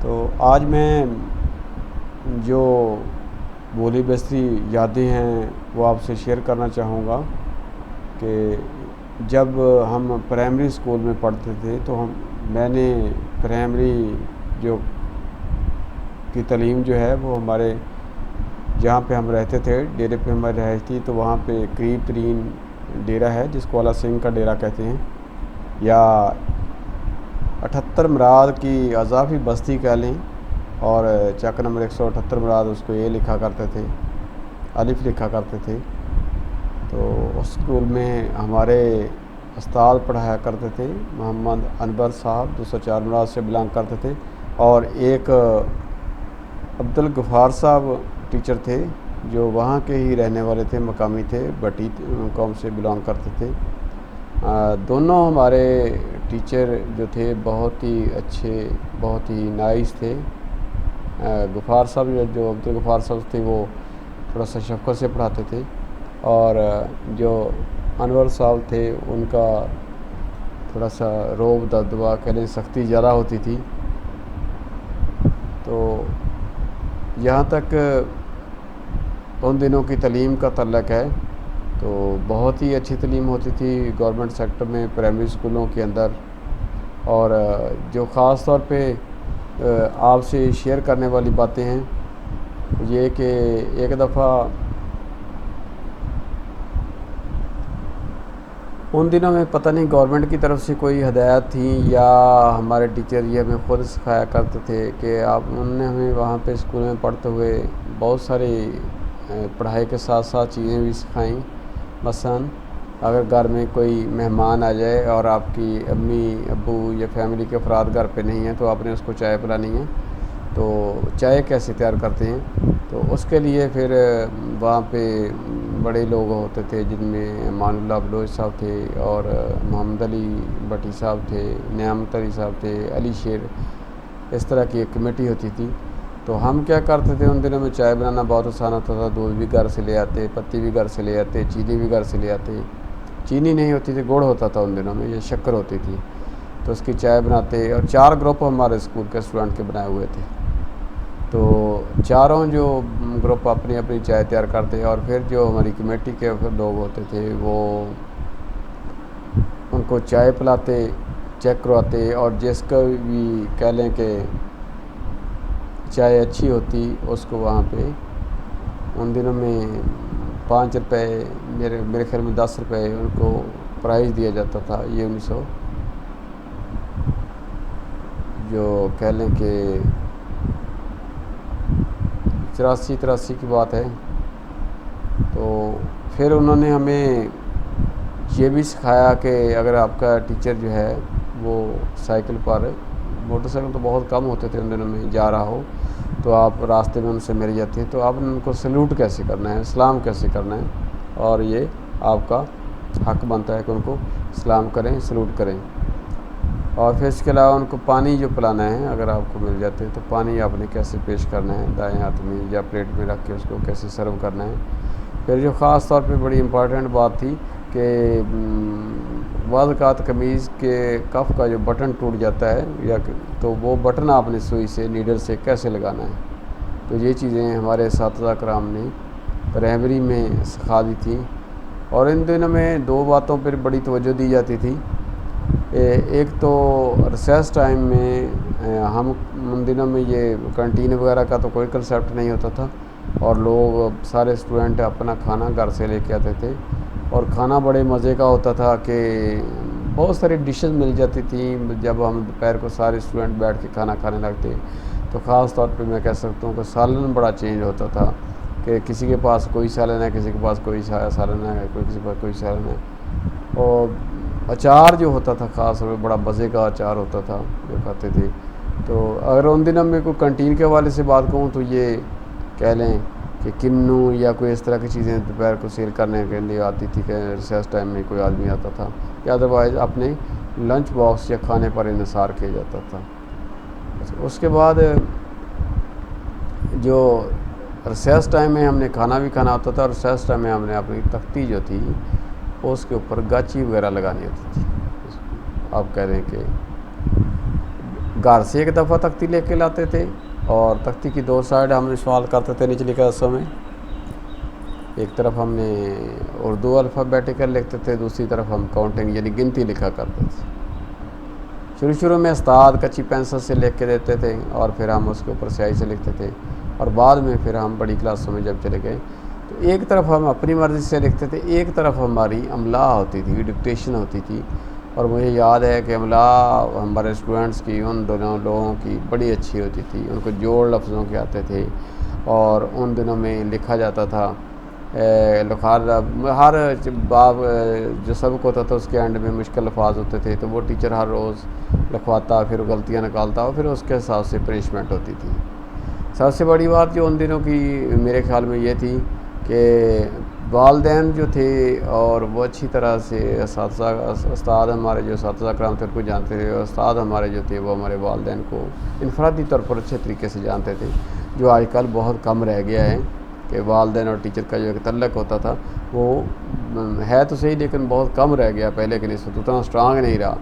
تو آج میں جو بولی بستری یادیں ہیں وہ آپ سے شیئر کرنا چاہوں گا کہ جب ہم پرائمری اسکول میں پڑھتے تھے تو میں نے پرائمری جو کی تعلیم جو ہے وہ ہمارے جہاں پہ ہم رہتے تھے ڈیرے پہ ہماری رہائش تھی، تو وہاں پہ قریب ترین ڈیرہ ہے جس کو اعلیٰ سنگھ کا ڈیرہ کہتے ہیں، یا 78 مراد کی اضافی بستی کہہ لیں، اور چک نمبر 178 مراد اس کو یہ لکھا کرتے تھے، الف لکھا کرتے تھے۔ تو اس اسکول میں ہمارے استاد پڑھایا کرتے تھے محمد انور صاحب 204 مراد سے بلانگ کرتے تھے، اور ایک عبدالغفار صاحب ٹیچر تھے جو وہاں کے ہی رہنے والے تھے، مقامی تھے، بٹی قوم سے بلانگ کرتے تھے۔ دونوں ہمارے ٹیچر جو تھے بہت ہی اچھے، بہت ہی نائس تھے۔ غفار صاحب جو عبدالغفار صاحب تھے وہ تھوڑا سا شفقت سے پڑھاتے تھے، اور جو انور صاحب تھے ان کا تھوڑا سا روب دبدبا کہہ لیں سختی زیادہ ہوتی تھی۔ تو یہاں تک ان دنوں کی تعلیم کا تعلق ہے تو بہت ہی اچھی تعلیم ہوتی تھی گورنمنٹ سیکٹر میں پرائمری اسکولوں کے اندر۔ اور جو خاص طور پہ آپ سے شیئر کرنے والی باتیں ہیں یہ کہ ایک دفعہ ان دنوں میں پتہ نہیں گورنمنٹ کی طرف سے کوئی ہدایات تھیں یا ہمارے ٹیچر یہ ہمیں خود سکھایا کرتے تھے کہ انہوں نے ہمیں وہاں پہ اسکول میں پڑھتے ہوئے بہت ساری پڑھائی کے ساتھ ساتھ چیزیں بھی سکھائیں۔ مثلاً اگر گھر میں کوئی مہمان آ جائے اور آپ کی امی ابو یا فیملی کے افراد گھر پہ نہیں ہیں تو آپ نے اس کو چائے پلانی ہے، تو چائے کیسے تیار کرتے ہیں؟ تو اس کے لیے پھر وہاں پہ بڑے لوگ ہوتے تھے جن میں امان اللہ بلوچ صاحب تھے، اور محمد علی بٹی صاحب تھے، نعمت علی صاحب تھے، علی شیر، اس طرح کی ایک کمیٹی ہوتی تھی۔ تو ہم کیا کرتے تھے ان دنوں میں چائے بنانا بہت آسان ہوتا تھا، دودھ بھی گھر سے لے آتے، پتی بھی گھر سے لے آتے، چینی بھی گھر سے لے آتے۔ چینی نہیں ہوتی تھی، گڑ ہوتا تھا ان دنوں میں، یہ شکر ہوتی تھی، تو اس کی چائے بناتے، اور 4 گروپ ہمارے اسکول کے اسٹوڈنٹ کے بنائے ہوئے تھے، تو چاروں جو گروپ اپنی اپنی چائے تیار کرتے، اور پھر جو ہماری کمیٹی کے لوگ ہوتے تھے وہ ان کو چائے پلاتے، چیک کرواتے، اور جس کا بھی کہہ لیں کہ چائے اچھی ہوتی اس کو وہاں پہ ان دنوں میں 5 روپے، میرے خیال میں 10 روپے ان کو پرائز دیا جاتا تھا۔ یہ 1900 جو کہہ لیں کہ 84 کی بات ہے۔ تو پھر انہوں نے ہمیں یہ بھی سکھایا کہ اگر آپ کا ٹیچر جو ہے وہ سائیکل پر، موٹر سائیکل تو بہت کم ہوتے تھے ان دنوں میں، جا رہا ہو تو آپ راستے میں ان سے مل جاتے ہیں تو آپ ان کو سلوٹ کیسے کرنا ہے، سلام کیسے کرنا ہے، اور یہ آپ کا حق بنتا ہے کہ ان کو سلام کریں، سلوٹ کریں۔ اور پھر اس کے علاوہ ان کو پانی جو پلانا ہے اگر آپ کو مل جاتے ہیں تو پانی آپ نے کیسے پیش کرنا ہے، دائیں ہاتھ میں یا پلیٹ میں رکھ کے اس کو کیسے سرو کرنا ہے۔ پھر جو خاص طور پہ بڑی امپورٹنٹ بات تھی کہ بعض اوقات قمیض کے کف کا جو بٹن ٹوٹ جاتا ہے تو وہ بٹن آپ نے سوئی سے، نیڈل سے کیسے لگانا ہے۔ تو یہ چیزیں ہمارے اساتذہ کرام نے پرائمری میں سکھا دی تھیں۔ اور ان دنوں میں 2 باتوں پر بڑی توجہ دی جاتی تھی۔ ایک تو ریسیس ٹائم میں ہم ان دنوں میں یہ کنٹین وغیرہ کا تو کوئی کنسیپٹ نہیں ہوتا تھا، اور لوگ سارے اسٹوڈنٹ اپنا کھانا گھر سے لے کے آتے تھے، اور کھانا بڑے مزے کا ہوتا تھا کہ بہت ساری ڈشز مل جاتی تھیں۔ جب ہم دوپہر کو سارے اسٹوڈنٹ بیٹھ کے کھانا کھانے لگتے تو خاص طور پہ میں کہہ سکتا ہوں کہ سالن بڑا چینج ہوتا تھا، کہ کسی کے پاس کوئی سالن ہے، کسی کے پاس کوئی سالن ہے، کسی کے پاس کوئی سالن ہے۔ اور اچار جو ہوتا تھا خاص طور پہ بڑا مزے کا اچار ہوتا تھا جو کھاتے تھے۔ تو اگر ان دنوں میں کوئی کنٹین کے حوالے سے بات کہوں تو یہ کہہ لیں کہ کنو یا کوئی اس طرح کی چیزیں دوپہر کو سیل کرنے کے لیے آتی تھی کہ ریسیس ٹائم میں کوئی آدمی آتا تھا، یا ادروائز اپنے لنچ باکس یا کھانے پر انحصار کیا جاتا تھا۔ اس کے بعد جو ریسیس ٹائم میں ہم نے کھانا بھی کھانا ہوتا تھا، اور ریسیس ٹائم میں ہم نے اپنی تختی جو تھی اس کے اوپر گاچی وغیرہ لگانی ہوتی تھی، آپ کہہ رہے ہیں کہ گھر سے ایک دفعہ تختی لے کے لاتے تھے اور تختی کی 2 سائڈ ہم استعمال کرتے تھے نچلی کلاسوں میں. ایک طرف ہم نے اردو الفابیٹیکل لکھتے تھے، دوسری طرف ہم کاؤنٹنگ یعنی گنتی لکھا کرتے تھے. شروع میں استاد کچی پینسل سے لکھ کے دیتے تھے اور پھر ہم اس کے اوپر سیاہی سے لکھتے تھے، اور بعد میں پھر ہم بڑی کلاسوں میں جب چلے گئے تو ایک طرف ہم اپنی مرضی سے لکھتے تھے، ایک طرف ہماری املا ہوتی تھی، ڈکٹیشن ہوتی تھی. اور مجھے یاد ہے کہ املا ہمارے اسٹوڈنٹس کی ان دونوں لوگوں کی بڑی اچھی ہوتی تھی، ان کو جوڑ لفظوں کے آتے تھے اور ان دنوں میں لکھا جاتا تھا. ہر باب جو سبق ہوتا تھا اس کے اینڈ میں مشکل الفاظ ہوتے تھے، تو وہ ٹیچر ہر روز لکھواتا، پھر غلطیاں نکالتا اور پھر اس کے حساب سے پنشمنٹ ہوتی تھی. سب سے بڑی بات جو ان دنوں کی میرے خیال میں یہ تھی کہ والدین جو تھے اور وہ اچھی طرح سے استاد ہمارے جو اساتذہ کرام تھے ان کو جانتے تھے، اور استاد ہمارے جو تھے وہ ہمارے والدین کو انفرادی طور پر اچھے طریقے سے جانتے تھے، جو آج کل بہت کم رہ گیا ہے کہ والدین اور ٹیچر کا جو ایک تعلق ہوتا تھا وہ ہے تو صحیح لیکن بہت کم رہ گیا، پہلے کے نسبت اتنا اسٹرانگ نہیں رہا.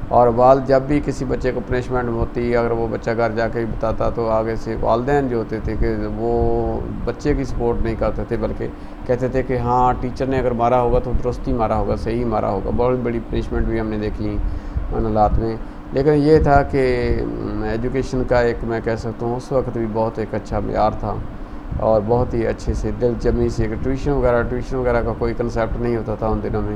اور جب بھی کسی بچے کو پنشمنٹ ہوتی، اگر وہ بچہ گھر جا کے بتاتا تو آگے سے والدین جو ہوتے تھے کہ وہ بچے کی سپورٹ نہیں کرتے تھے، بلکہ کہتے تھے کہ ہاں ٹیچر نے اگر مارا ہوگا تو درستی مارا ہوگا، صحیح مارا ہوگا. بہت بڑی پنشمنٹ بھی ہم نے دیکھی ان حالات میں. لیکن یہ تھا کہ ایجوکیشن کا ایک میں کہہ سکتا ہوں اس وقت بھی بہت ایک اچھا معیار تھا اور بہت ہی اچھے سے دل جمی سے ٹیوشن وغیرہ کا کوئی کنسیپٹ نہیں ہوتا تھا ان دنوں میں.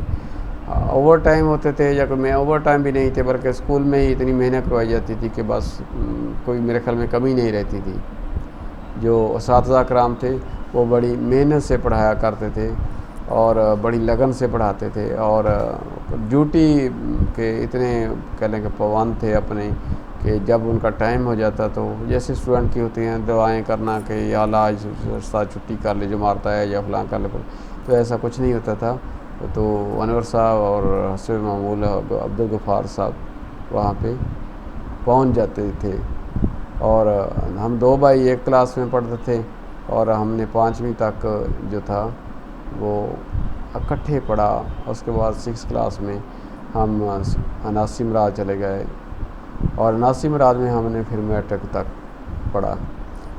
اوور ٹائم ہوتے تھے یا کوئی میں اوور ٹائم بھی نہیں تھے، بلکہ اسکول میں ہی اتنی محنت کروائی جاتی تھی کہ بس کوئی میرے خیال میں کمی نہیں رہتی تھی. جو اساتذہ کرام تھے وہ بڑی محنت سے پڑھایا کرتے تھے اور بڑی لگن سے پڑھاتے تھے اور ڈیوٹی کے اتنے کہہ لیں کہ پابند تھے اپنے کہ جب ان کا ٹائم ہو جاتا تو جیسے اسٹوڈنٹ کی ہوتی ہیں دعائیں کرنا کہ یا اللہ آج استاد چھٹی کر لے جو مارتا ہے یا فلاں کر لے، تو ایسا کچھ نہیں ہوتا تھا. تو انور صاحب اور حسب معمول عبدالغفار صاحب وہاں پہ پہنچ جاتے تھے اور ہم 2 بھائی ایک کلاس میں پڑھتے تھے اور ہم نے 5ویں تک جو تھا وہ اکٹھے پڑھا. اس کے بعد 6 کلاس میں ہم ناصر مراد چلے گئے اور ناصر مراد میں ہم نے پھر میٹرک تک پڑھا.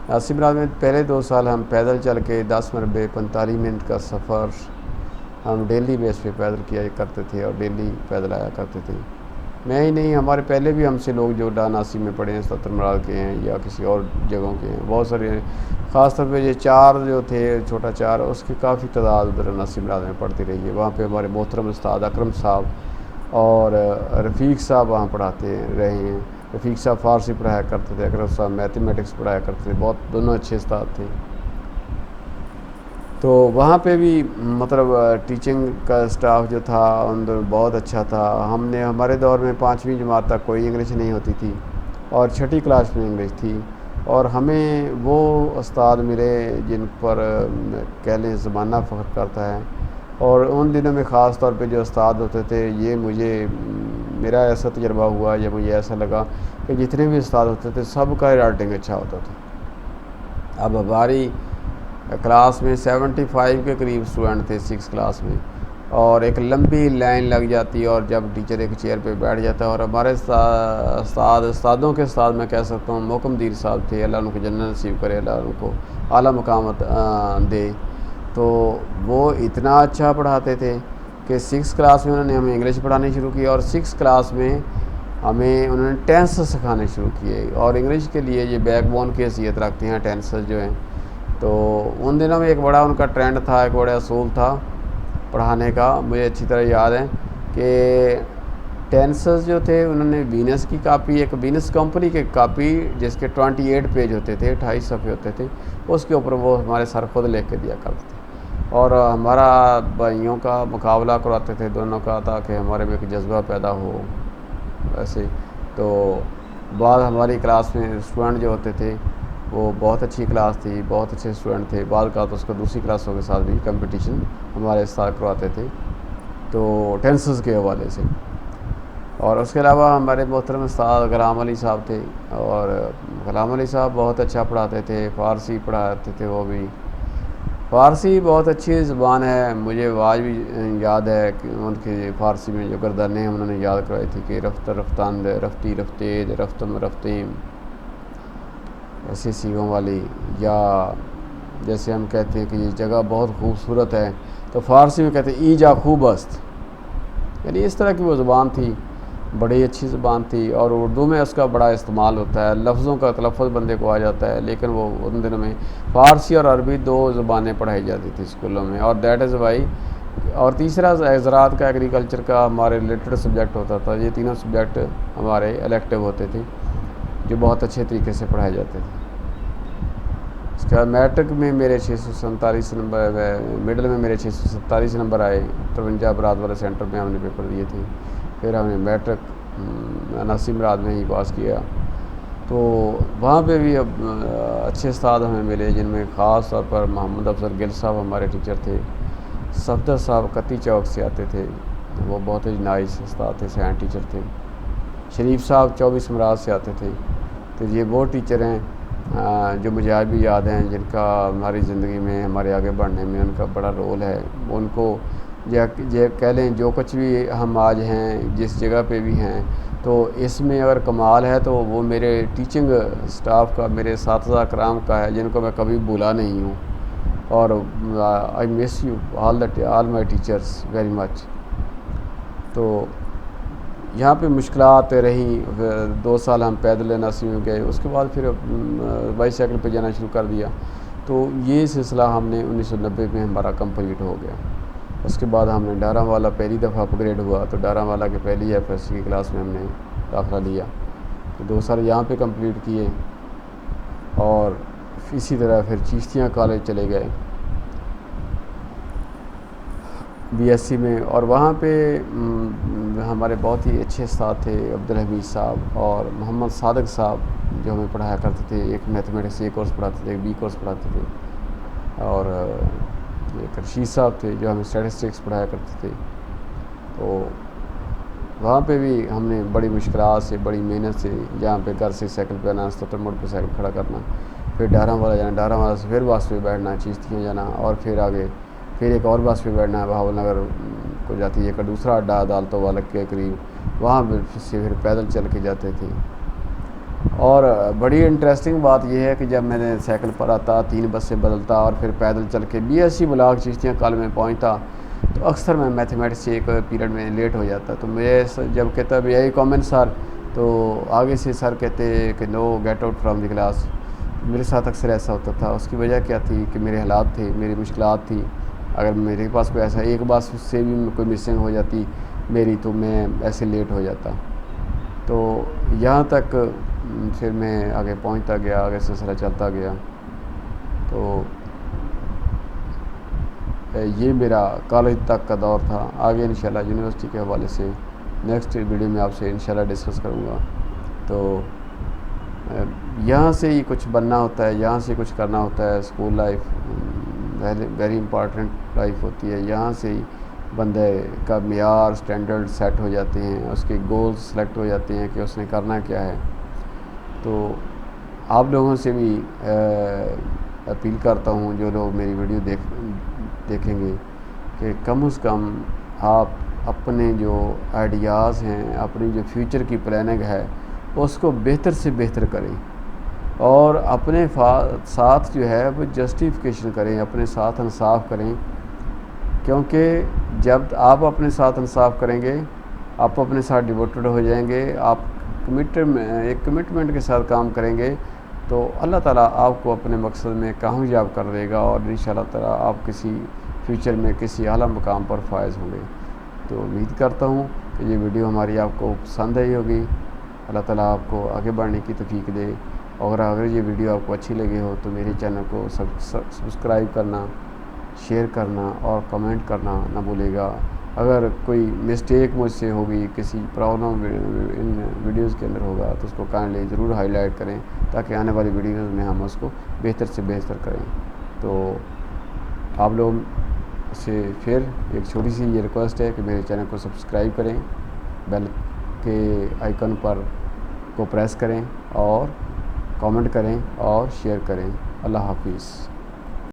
ناصر مراد میں پہلے 2 سال ہم پیدل چل کے 10 مربع 45 منٹ کا سفر ہم ڈیلی بیس پہ پیدل کیا کرتے تھے اور ڈیلی پیدل آیا کرتے تھے. میں ہی نہیں، ہمارے پہلے بھی ہم سے لوگ جو ناصر میں پڑھے ہیں 70 مراد کے ہیں یا کسی اور جگہوں کے ہیں، بہت سارے ہیں. خاص طور پہ یہ 4 جو تھے چھوٹا 4 اس کی کافی تعداد ادھر ناصر مراد میں پڑھتی رہی ہے. وہاں پہ ہمارے محترم استاد اکرم صاحب اور رفیق صاحب وہاں پڑھاتے رہے ہیں. رفیق صاحب فارسی پڑھایا کرتے تھے، اکرم صاحب میتھمیٹکس پڑھایا کرتے تھے، بہت دونوں اچھے استاد تھے. تو وہاں پہ بھی مطلب ٹیچنگ کا اسٹاف جو تھا اندر بہت اچھا تھا. ہمارے دور میں 5ویں جماعت تک کوئی انگلش نہیں ہوتی تھی اور 6ٹھی کلاس میں انگلش تھی، اور ہمیں وہ استاد ملے جن پر کہہ لیں زمانہ فخر کرتا ہے. اور ان دنوں میں خاص طور پہ جو استاد ہوتے تھے یہ میرا ایسا تجربہ ہوا یا مجھے ایسا لگا کہ جتنے بھی استاد ہوتے تھے سب کا رائٹنگ اچھا ہوتا تھا. اب ہماری کلاس میں 75 کے قریب اسٹوڈنٹ تھے 6 کلاس میں، اور ایک لمبی لائن لگ جاتی اور جب ٹیچر ایک چیئر پہ بیٹھ جاتا ہے. اور ہمارے استادوں کے استاد میں کہہ سکتا ہوں محکم دیر صاحب تھے، اللہ ان کو جنت نصیب کرے، اللہ ان کو اعلیٰ مقامات دے. تو وہ اتنا اچھا پڑھاتے تھے کہ 6 کلاس میں انہوں نے ہمیں انگلش پڑھانی شروع کی اور 6 کلاس میں ہمیں انہوں نے ٹینسز سکھانے شروع کیے. اور انگلش کے لیے یہ بیک بون کی حیثیت رکھتے ہیں ٹینسز جو ہیں. تو ان دنوں میں ایک بڑا ان کا ٹرینڈ تھا، ایک بڑا اصول تھا پڑھانے کا. مجھے اچھی طرح یاد ہے کہ ٹینسز جو تھے انہوں نے وینس کی کاپی، ایک وینس کمپنی کی کاپی جس کے 28 پیج ہوتے تھے، 28 صفحے ہوتے تھے، اس کے اوپر وہ ہمارے سر خود لکھ کے دیا کرتے تھے اور ہمارا بھائیوں کا مقابلہ کرواتے تھے دونوں کا تاکہ ہمارے میں ایک جذبہ پیدا ہو. ایسے تو بعد ہماری کلاس میں اسٹوڈنٹ جو ہوتے تھے وہ بہت اچھی کلاس تھی، بہت اچھے اسٹوڈنٹ تھے. بعد کا تو اس کو دوسری کلاسوں کے ساتھ بھی کمپٹیشن ہمارے استاد کرواتے تھے تو ٹینسز کے حوالے سے. اور اس کے علاوہ ہمارے محترم استاد غلام علی صاحب تھے، اور غلام علی صاحب بہت اچھا پڑھاتے تھے، فارسی پڑھاتے تھے وہ بھی. فارسی بہت اچھی زبان ہے، مجھے آج بھی یاد ہے کہ ان کے فارسی میں جو گردانیں انہوں نے یاد کرائی تھی کہ رفت رفتند رفتی رفتید رفتم رفتیم، ایسے سیگوں والی، یا جیسے ہم کہتے ہیں کہ یہ جگہ بہت خوبصورت ہے تو فارسی میں کہتے ہیں ای جا خوب است، یعنی اس طرح کی وہ زبان تھی، بڑی اچھی زبان تھی، اور اردو میں اس کا بڑا استعمال ہوتا ہے، لفظوں کا تلفظ بندے کو آ جاتا ہے، لیکن وہ ان دنوں میں فارسی اور عربی 2 زبانیں پڑھائی جاتی تھی اسکولوں میں، اور دیٹ از وائی، اور تیسرا زراعت کا، ایگریکلچر کا ہمارے ریلیٹڈ سبجیکٹ ہوتا تھا، یہ تینوں سبجیکٹ ہمارے الیکٹیو ہوتے تھے جو بہت اچھے طریقے سے پڑھائے جاتے تھے۔ اس کے بعد میٹرک میں میرے 647 نمبر، مڈل میں میرے 647 نمبر آئے، 53 برات والے سینٹر میں ہم نے پیپر دیے تھے، پھر ہم نے میٹرک 79 برات میں ہی پاس کیا، تو وہاں پہ بھی اب اچھے استاد ہمیں ملے، جن میں خاص طور پر محمد افضل گل صاحب ہمارے ٹیچر تھے، صفدر صاحب کتی چوک سے آتے تھے، وہ بہت ہی نائس استاد تھے، سائنس ٹیچر تھے، شریف صاحب 24 مراد سے آتے تھے، تو یہ وہ ٹیچر ہیں جو مجھے آج بھی یاد ہیں، جن کا ہماری زندگی میں، ہمارے آگے بڑھنے میں ان کا بڑا رول ہے۔ ان کو یہ کہہ لیں جو کچھ بھی ہم آج ہیں، جس جگہ پہ بھی ہیں، تو اس میں اگر کمال ہے تو وہ میرے ٹیچنگ سٹاف کا، میرے اساتذہ کرام کا ہے، جن کو میں کبھی بھولا نہیں ہوں، اور I miss you all my teachers very much. تو یہاں پہ مشکلات رہیں، 2 سال ہم پیدل 79 میں گئے، اس کے بعد پھر بائی سائیکل پہ جانا شروع کر دیا، تو یہ سلسلہ ہم نے 1990 میں ہمارا کمپلیٹ ہو گیا۔ اس کے بعد ہم نے ڈارا والا پہلی دفعہ اپ گریڈ ہوا، تو ڈارا والا کے پہلی FSC کی کلاس میں ہم نے داخلہ لیا، تو 2 سال یہاں پہ کمپلیٹ کیے، اور اسی طرح پھر چیشتیاں کالج چلے گئے BSc میں، اور وہاں پہ ہمارے بہت ہی اچھے استاد تھے، عبدالحمید صاحب اور محمد صادق صاحب، جو ہمیں پڑھایا کرتے تھے، ایک میتھمیٹکس A کورس پڑھاتے تھے، ایک B کورس پڑھاتے تھے، اور ایک رشید صاحب تھے جو ہمیں اسٹیٹسٹکس پڑھایا کرتے تھے۔ تو وہاں پہ بھی ہم نے بڑی مشکلات سے، بڑی محنت سے، جہاں پہ گھر سے سائیکل پہ آنا، 77 موڑ پہ سائیکل کھڑا کرنا، پھر ڈارا والا جانا، ڈارا والا سے پھر بس پہ بیٹھنا، چیشتیاں جانا، اور پھر آگے پھر ایک اور بس پہ بیٹھنا ہے، بہاول نگر کو جاتی ہے، ایک دوسرا اڈا عدالتوں والا کے قریب، وہاں سے پھر پیدل چل کے جاتے تھے۔ اور بڑی انٹرسٹنگ بات یہ ہے کہ جب میں نے سائیکل پر آتا، 3 بس سے بدلتا، اور پھر پیدل چل کے BSc بلاک چیشتیاں کالج میں پہنچتا، تو اکثر میں میتھمیٹکس ایک پیریڈ میں لیٹ ہو جاتا، تو مجھے جب کہتا بھی یہی کامنٹ سر، تو آگے سے سر کہتے کہ no get out from the class, میرے ساتھ اکثر ایسا ہوتا تھا۔ اس کی وجہ کیا تھی کہ میرے حالات تھے، میری مشکلات تھی، اگر میرے پاس کوئی ایسا ایک بس سے بھی کوئی مسنگ ہو جاتی میری، تو میں ایسے لیٹ ہو جاتا، تو یہاں تک پھر میں آگے پہنچتا گیا، آگے سلسلہ چلتا گیا۔ تو یہ میرا کالج تک کا دور تھا۔ آگے انشاءاللہ یونیورسٹی کے حوالے سے نیکسٹ ویڈیو میں آپ سے انشاءاللہ ڈسکس کروں گا۔ تو یہاں سے ہی کچھ بننا ہوتا ہے، یہاں سے کچھ کرنا ہوتا ہے، school life very important life ہوتی ہے، یہاں سے ہی بندے کا معیار سٹینڈرڈ سیٹ ہو جاتے ہیں، اس کے گولز سلیکٹ ہو جاتے ہیں کہ اس نے کرنا کیا ہے۔ تو آپ لوگوں سے بھی اپیل کرتا ہوں، جو لوگ میری ویڈیو دیکھیں گے، کہ کم از کم آپ اپنے جو آئیڈیاز ہیں، اپنی جو فیوچر کی پلاننگ ہے، اس کو بہتر سے بہتر کریں، اور اپنے ساتھ جو ہے وہ جسٹیفیکیشن کریں، اپنے ساتھ انصاف کریں، کیونکہ جب آپ اپنے ساتھ انصاف کریں گے، آپ اپنے ساتھ ڈیووٹڈ ہو جائیں گے، آپ ایک کمٹمنٹ کے ساتھ کام کریں گے، تو اللہ تعالیٰ آپ کو اپنے مقصد میں کامیاب کر دے گا، اور انشاءاللہ تعالیٰ آپ کسی فیوچر میں کسی اعلیٰ مقام پر فائز ہوں گے۔ تو امید کرتا ہوں کہ یہ ویڈیو ہماری آپ کو پسند آئی ہوگی۔ اللہ تعالیٰ آپ کو آگے بڑھنے کی توفیق دے، اور اگر یہ ویڈیو آپ کو اچھی لگی ہو تو میرے چینل کو سبسکرائب کرنا، شیئر کرنا اور کمنٹ کرنا نہ بھولے گا۔ اگر کوئی مسٹیک مجھ سے ہوگی، کسی پرابلم ان ویڈیوز کے اندر ہوگا، تو اس کو کائنڈلی ضرور ہائی لائٹ کریں، تاکہ آنے والی ویڈیوز میں ہم اس کو بہتر سے بہتر کریں۔ تو آپ لوگ سے پھر ایک چھوٹی سی یہ ریکویسٹ ہے کہ میرے چینل کو سبسکرائب کریں، بیل کے آئیکن پر کو پریس کریں، اور کامنٹ کریں اور شیئر کریں۔ اللہ حافظ۔